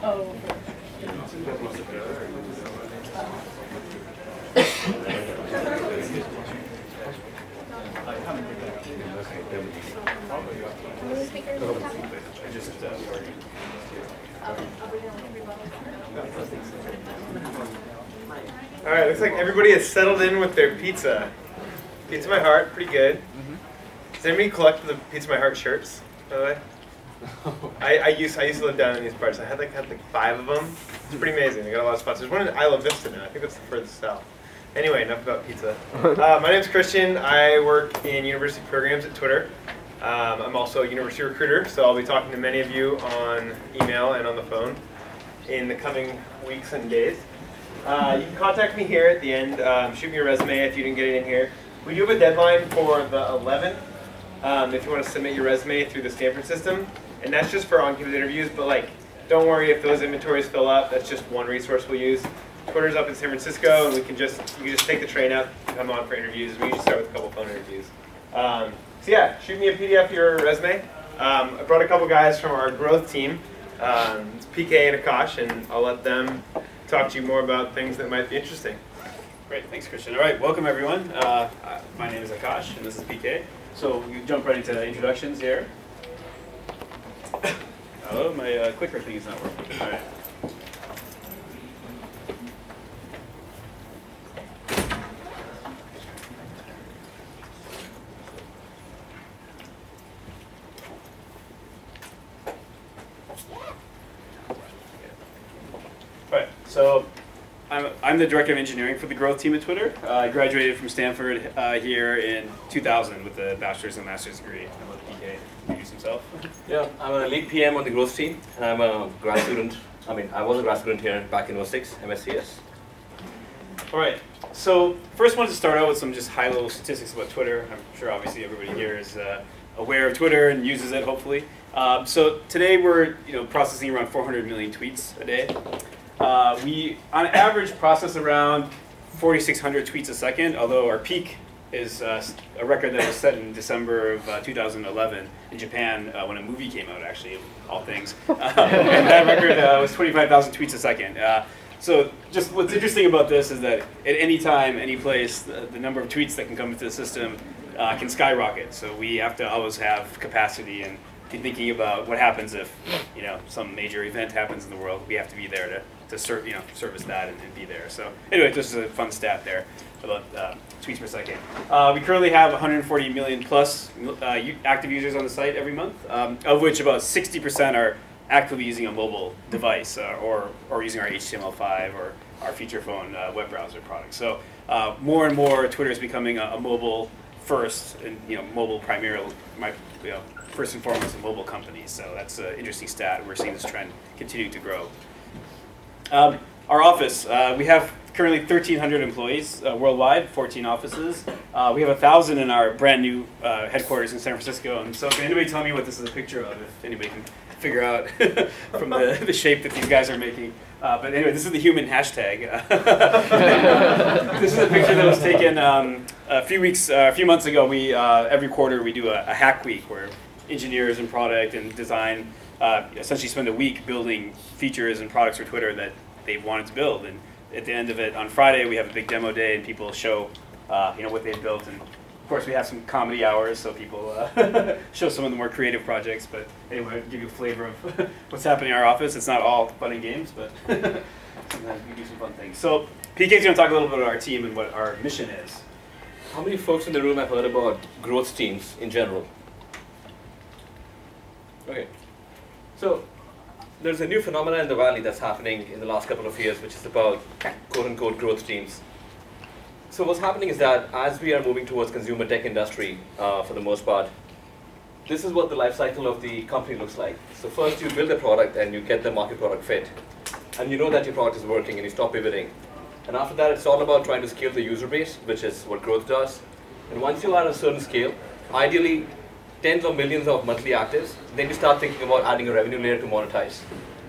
Oh. All right, looks like everybody is settled in with their pizza. Pizza My Heart, pretty good. Does anybody collect the Pizza My Heart shirts, by the way? I used to live down in these parts. I had like 5 of them. It's pretty amazing. They got a lot of spots. There's one in Isla Vista now. I think that's the furthest south. Anyway, enough about pizza. My name's Christian. I work in university programs at Twitter. I'm also a university recruiter, so I'll be talking to many of you on email and on the phone in the coming weeks and days. You can contact me here at the end. Shoot me a resume if you didn't get it in here. We do have a deadline for the 11th if you want to submit your resume through the Stanford system. And that's just for on-campus interviews, but like, don't worry if those inventories fill up. That's just one resource we'll use. Twitter's up in San Francisco, and you can just take the train up and come on for interviews. We usually start with a couple phone interviews. So yeah, shoot me a PDF of your resume. I brought a couple guys from our growth team. It's PK and Akash, and I'll let them talk to you more about things that might be interesting. Great, thanks Christian. All right, welcome everyone. My name is Akash, and this is PK. So we jump right into introductions here. Oh, my clicker thing is not working. All right. So I'm the director of engineering for the growth team at Twitter. I graduated from Stanford here in 2000 with a bachelor's and master's degree. I'll let PK introduce himself. Yeah, I'm a lead PM on the growth team, and I'm a grad student. I was a grad student here back in 06, MSCS. All right, so first wanted to start out with some just high-level statistics about Twitter. I'm sure obviously everybody here is aware of Twitter and uses it, hopefully. So today we're processing around 400 million tweets a day. We, on average, process around 4,600 tweets a second, although our peak is a record that was set in December of 2011 in Japan when a movie came out, actually, of all things. And that record was 25,000 tweets a second. So just what's interesting about this is that at any time, any place, the number of tweets that can come into the system can skyrocket. So we have to always have capacity and be thinking about what happens if some major event happens in the world. We have to be there to service that and be there. So anyway, this is a fun stat there about tweets per second. We currently have 140 million plus active users on the site every month, of which about 60% are actively using a mobile device or using our HTML5 or our feature phone web browser product. So more and more Twitter is becoming a mobile first and mobile primarily, first and foremost a mobile company. So that's an interesting stat. We're seeing this trend continuing to grow. Our office, we have currently 1,300 employees worldwide, 14 offices. We have 1,000 in our brand new headquarters in San Francisco. And so can anybody tell me what this is a picture of, if anybody can figure out from the shape that these guys are making. But anyway, this is the human hashtag. This is a picture that was taken a few months ago. We every quarter we do a hack week where engineers and product and design essentially spend a week building features and products for Twitter that they've wanted to build. And at the end of it, on Friday, we have a big demo day, and people show what they've built. And of course, we have some comedy hours, so people show some of the more creative projects. But anyway, to give you a flavor of what's happening in our office. It's not all fun and games, but sometimes we do some fun things. So PK's going to talk a little bit about our team and what our mission is. How many folks in the room have heard about growth teams in general? Okay. So there's a new phenomenon in the Valley that's happening in the last couple of years, which is about quote-unquote growth teams. So what's happening is that as we are moving towards consumer tech industry, for the most part, this is what the life cycle of the company looks like. So first you build a product and you get the market product fit. And you know that your product is working and you stop pivoting. And after that, it's all about trying to scale the user base, which is what growth does. And once you are at a certain scale, ideally tens of millions of monthly actives, then you start thinking about adding a revenue layer to monetize.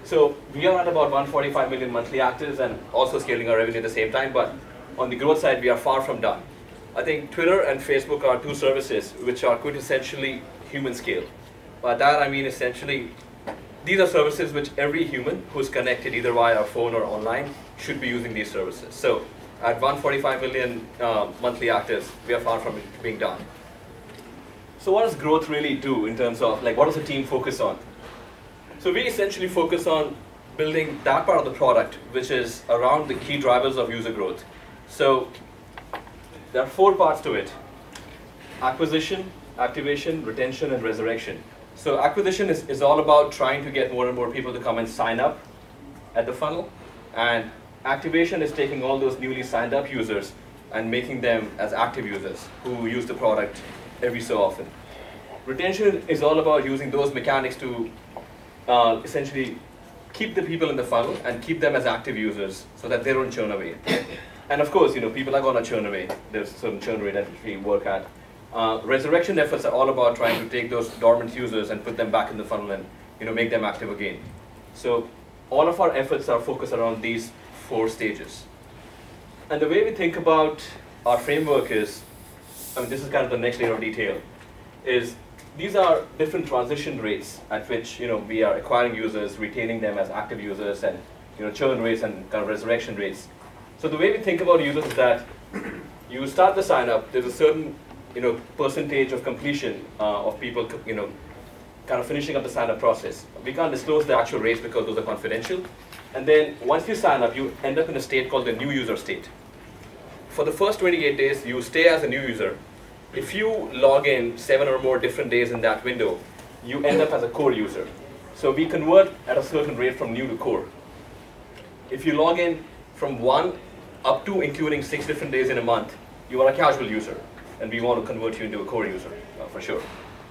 So we are at about 145 million monthly actives and also scaling our revenue at the same time, but on the growth side, we are far from done. I think Twitter and Facebook are two services which are quintessentially human scale. By that I mean essentially these are services which every human who's connected either via a phone or online should be using these services. So at 145 million monthly actives, we are far from it being done. So what does growth really do in terms of, like, what does the team focus on? So we essentially focus on building that part of the product which is around the key drivers of user growth. So there are 4 parts to it: acquisition, activation, retention, and resurrection. So acquisition is all about trying to get more and more people to come and sign up at the funnel. And activation is taking all those newly signed up users and making them as active users who use the product every so often. Retention is all about using those mechanics to essentially keep the people in the funnel and keep them as active users so that they don't churn away. And of course, people are going to churn away. There's a certain churn rate that we work at. Resurrection efforts are all about trying to take those dormant users and put them back in the funnel and make them active again. So all of our efforts are focused around these 4 stages. And the way we think about our framework is, this is kind of the next layer of detail, is these are different transition rates at which we are acquiring users, retaining them as active users, and churn rates and kind of resurrection rates. So the way we think about users is that you start the sign up, there's a certain percentage of completion of people kind of finishing up the sign up process. We can't disclose the actual rates because those are confidential. And then once you sign up, you end up in a state called the new user state. For the first 28 days, you stay as a new user. If you log in 7 or more different days in that window, you end up as a core user. So we convert at a certain rate from new to core. If you log in from 1 up to including 6 different days in a month, you are a casual user, and we want to convert you into a core user, for sure.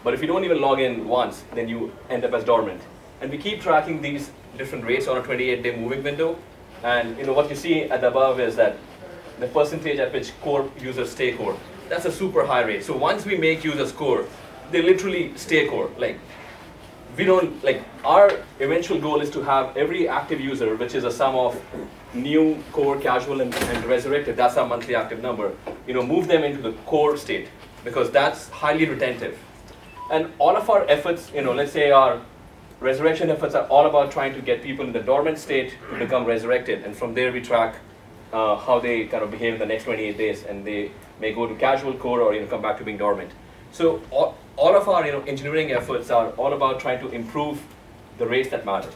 But if you don't even log in once, then you end up as dormant. And we keep tracking these different rates on a 28-day moving window. And what you see at the above is that the percentage at which core users stay core. That's a super high rate. So once we make users core, they literally stay core. Our eventual goal is to have every active user, which is a sum of new, core, casual, and resurrected. That's our monthly active number. Move them into the core state, because that's highly retentive. And all of our efforts, let's say our resurrection efforts are all about trying to get people in the dormant state to become resurrected. And from there we track how they kind of behave in the next 28 days. And they may go to casual, core, or come back to being dormant. So all of our engineering efforts are all about trying to improve the rates that matter.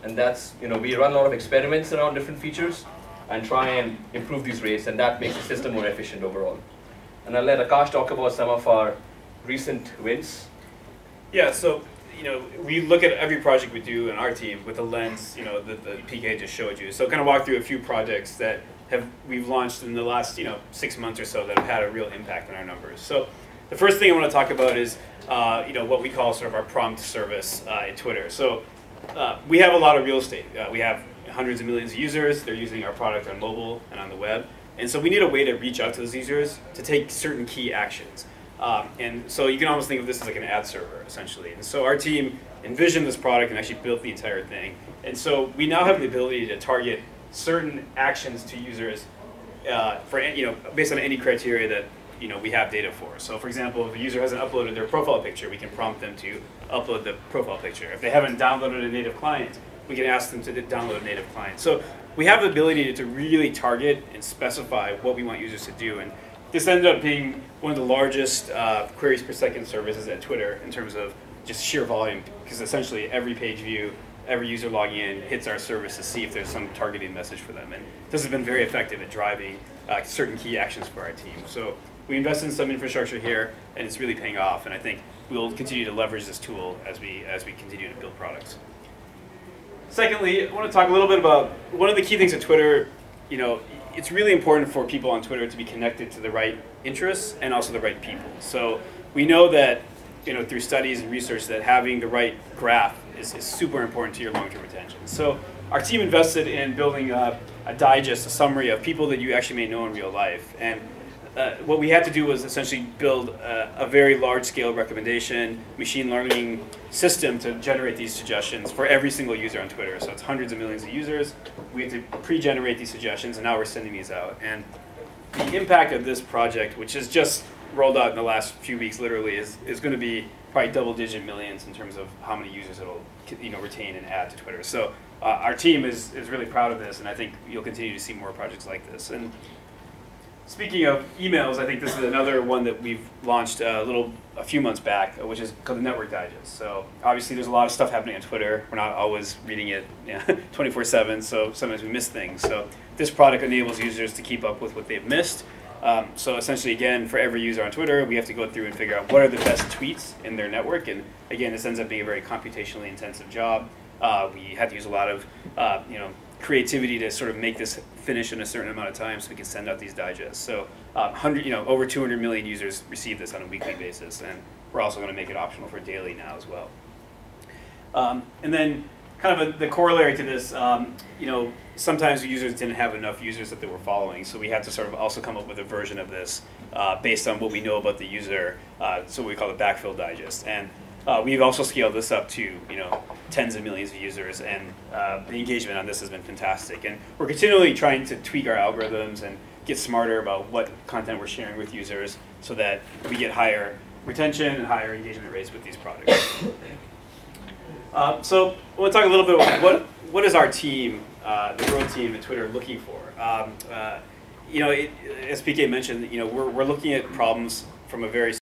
And that's, we run a lot of experiments around different features and try and improve these rates, and that makes the system more efficient overall. And I'll let Akash talk about some of our recent wins. Yeah, so we look at every project we do in our team with the lens, that the PK just showed you. So kind of walk through a few projects that we've launched in the last 6 months or so that have had a real impact on our numbers. So the first thing I want to talk about is what we call sort of our prompt service at Twitter. So we have a lot of real estate. We have hundreds of millions of users. They're using our product on mobile and on the web. And so we need a way to reach out to those users to take certain key actions. And so you can almost think of this as like an ad server, essentially. And so our team envisioned this product and actually built the entire thing. And so we now have the ability to target certain actions to users based on any criteria that we have data for. So for example, if a user hasn't uploaded their profile picture, we can prompt them to upload the profile picture. If they haven't downloaded a native client, we can ask them to download a native client. So we have the ability to really target and specify what we want users to do. And this ended up being one of the largest queries per second services at Twitter in terms of just sheer volume, because essentially every page view, every user logging in hits our service to see if there's some targeted message for them. And this has been very effective at driving certain key actions for our team. So we invested in some infrastructure here, and it's really paying off. And I think we'll continue to leverage this tool as we continue to build products. Secondly, I want to talk a little bit about one of the key things at Twitter. It's really important for people on Twitter to be connected to the right interests and also the right people. So we know that through studies and research that having the right graph is super important to your long-term retention. So our team invested in building a digest, a summary of people that you actually may know in real life. And what we had to do was essentially build a very large-scale recommendation machine learning system to generate these suggestions for every single user on Twitter. So it's hundreds of millions of users. We had to pre-generate these suggestions, and now we're sending these out. And the impact of this project, which is just rolled out in the last few weeks, literally, is going to be probably double-digit millions in terms of how many users it'll retain and add to Twitter. So our team is really proud of this, and I think you'll continue to see more projects like this. And speaking of emails, I think this is another one that we've launched a few months back, which is called the Network Digest. So obviously there's a lot of stuff happening on Twitter. We're not always reading it 24/7, so sometimes we miss things. So this product enables users to keep up with what they've missed. So essentially, again, for every user on Twitter, we have to go through and figure out what are the best tweets in their network. And again, this ends up being a very computationally intensive job. We had to use a lot of creativity to sort of make this finish in a certain amount of time so we can send out these digests. So over 200 million users receive this on a weekly basis, and we're also going to make it optional for daily now as well. And then kind of the corollary to this, sometimes users didn't have enough users that they were following, so we had to sort of also come up with a version of this based on what we know about the user, so we call it Backfill Digest. And we've also scaled this up to tens of millions of users, and the engagement on this has been fantastic. And we're continually trying to tweak our algorithms and get smarter about what content we're sharing with users so that we get higher retention and higher engagement rates with these products. So we'll talk a little bit about what is our team, the growth team at Twitter, looking for. As PK mentioned, we're looking at problems from a very